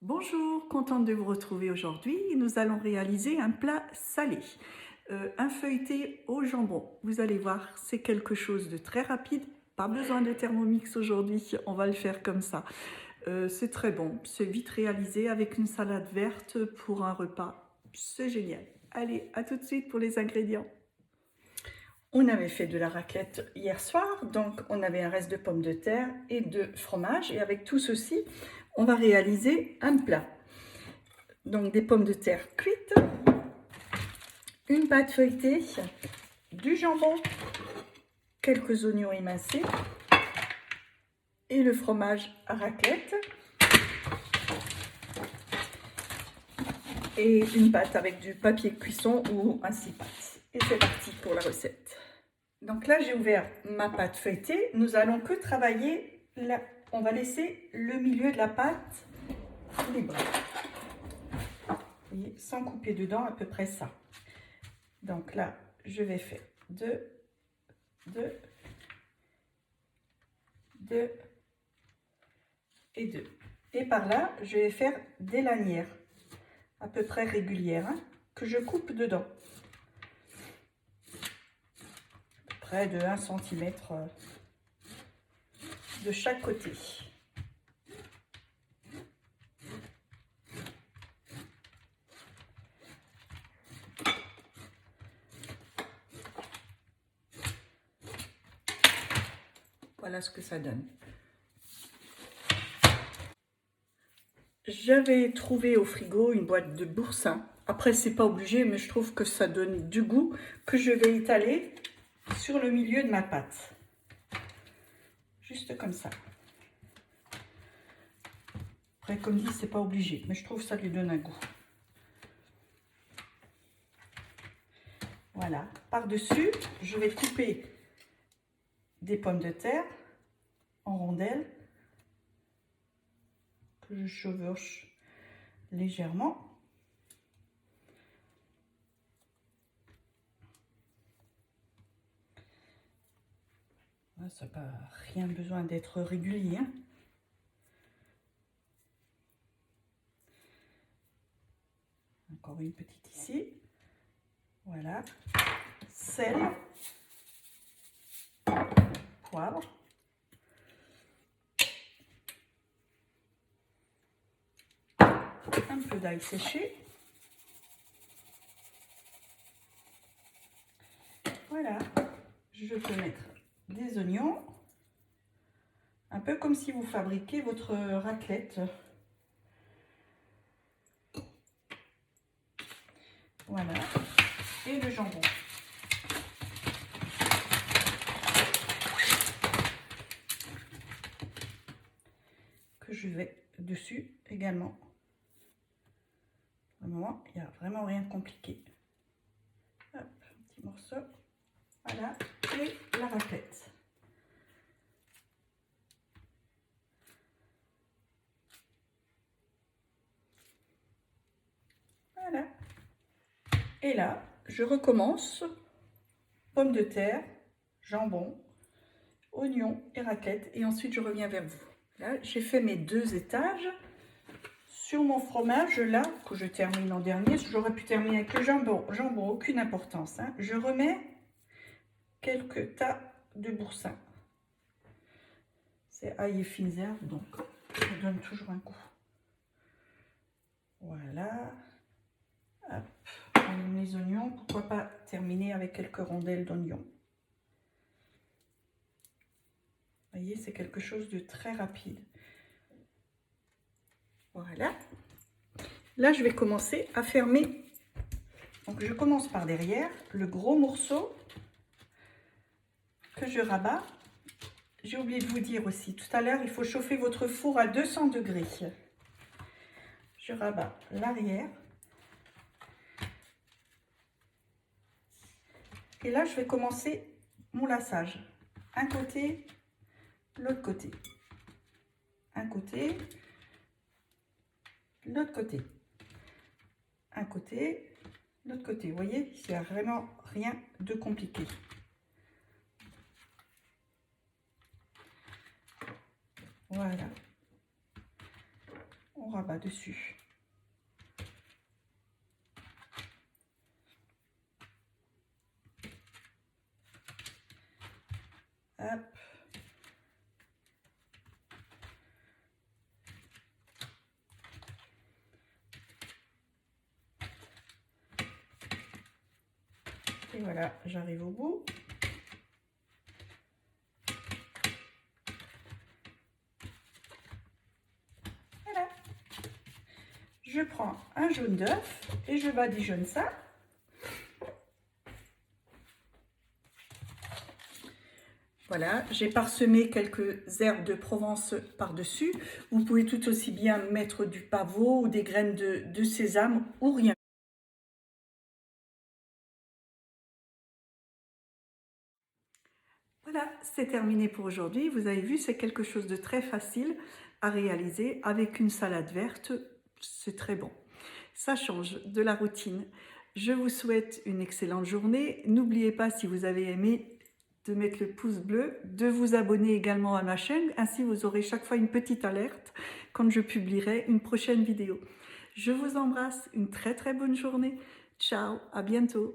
Bonjour, contente de vous retrouver aujourd'hui. Nous allons réaliser un plat salé, un feuilleté au jambon. Vous allez voir, c'est quelque chose de très rapide. Pas besoin de Thermomix aujourd'hui, on va le faire comme ça. C'est très bon, c'est vite réalisé avec une salade verte pour un repas. C'est génial. Allez, à tout de suite pour les ingrédients. On avait fait de la raclette hier soir, donc on avait un reste de pommes de terre et de fromage. Et avec tout ceci, on va réaliser un plat. Donc des pommes de terre cuites, une pâte feuilletée, du jambon, quelques oignons émincés et le fromage à raclette. Et une pâte avec du papier de cuisson ou un six pâtes. Et c'est parti pour la recette. Donc là, j'ai ouvert ma pâte feuilletée. Nous allons que travailler là. On va laisser le milieu de la pâte libre. Vous voyez, sans couper dedans, à peu près ça. Donc là, je vais faire 2 et 2. Et par là, je vais faire des lanières à peu près régulières que je coupe dedans. À peu près de 1 cm de chaque côté. Voilà ce que ça donne. J'avais trouvé au frigo une boîte de boursin. Après, c'est pas obligé, mais je trouve que ça donne du goût que je vais étaler sur le milieu de ma pâte. Juste comme ça. Après, comme dit, c'est pas obligé, mais je trouve que ça lui donne un goût. Voilà. Par-dessus, je vais couper des pommes de terre en rondelles que je chevauche légèrement. Ça n'a pas rien besoin d'être régulier. Encore une petite ici. Voilà. Sel. Poivre. Un peu d'ail séché. Voilà. Je peux mettre des oignons. Un peu comme si vous fabriquez votre raclette. Voilà. Et le jambon. Que je vais dessus également. Pour le moment, il n'y a vraiment rien de compliqué. Hop, un petit morceau. Voilà. Et la raclette. Voilà. Et là, je recommence. Pommes de terre, jambon, oignons et raclette. Et ensuite, je reviens vers vous. Là, j'ai fait mes 2 étages. Sur mon fromage, là, que je termine en dernier, j'aurais pu terminer avec le jambon. Jambon, aucune importance. Je remets quelques tas de boursin. C'est ail et fines herbes, donc ça donne toujours un goût. Voilà. Hop. On met les oignons. Pourquoi pas terminer avec quelques rondelles d'oignons. Vous voyez, c'est quelque chose de très rapide. Voilà. Là, je vais commencer à fermer. Donc, je commence par derrière, le gros morceau que je rabats. J'ai oublié de vous dire aussi, tout à l'heure, il faut chauffer votre four à 200 degrés. Je rabats l'arrière. Et là, je vais commencer mon lassage. Un côté, l'autre côté. Un côté, l'autre côté. Un côté, l'autre côté. Vous voyez, il n'y a vraiment rien de compliqué. Voilà. On rabat dessus. Hop. Et voilà, j'arrive au bout. Voilà. Je prends un jaune d'œuf et je badigeonne ça. Voilà, j'ai parsemé quelques herbes de Provence par-dessus. Vous pouvez tout aussi bien mettre du pavot ou des graines de sésame ou rien. Voilà, c'est terminé pour aujourd'hui. Vous avez vu, c'est quelque chose de très facile à réaliser avec une salade verte. C'est très bon. Ça change de la routine. Je vous souhaite une excellente journée. N'oubliez pas, si vous avez aimé, de mettre le pouce bleu, de vous abonner également à ma chaîne. Ainsi, vous aurez chaque fois une petite alerte quand je publierai une prochaine vidéo. Je vous embrasse. Une très très bonne journée. Ciao, à bientôt.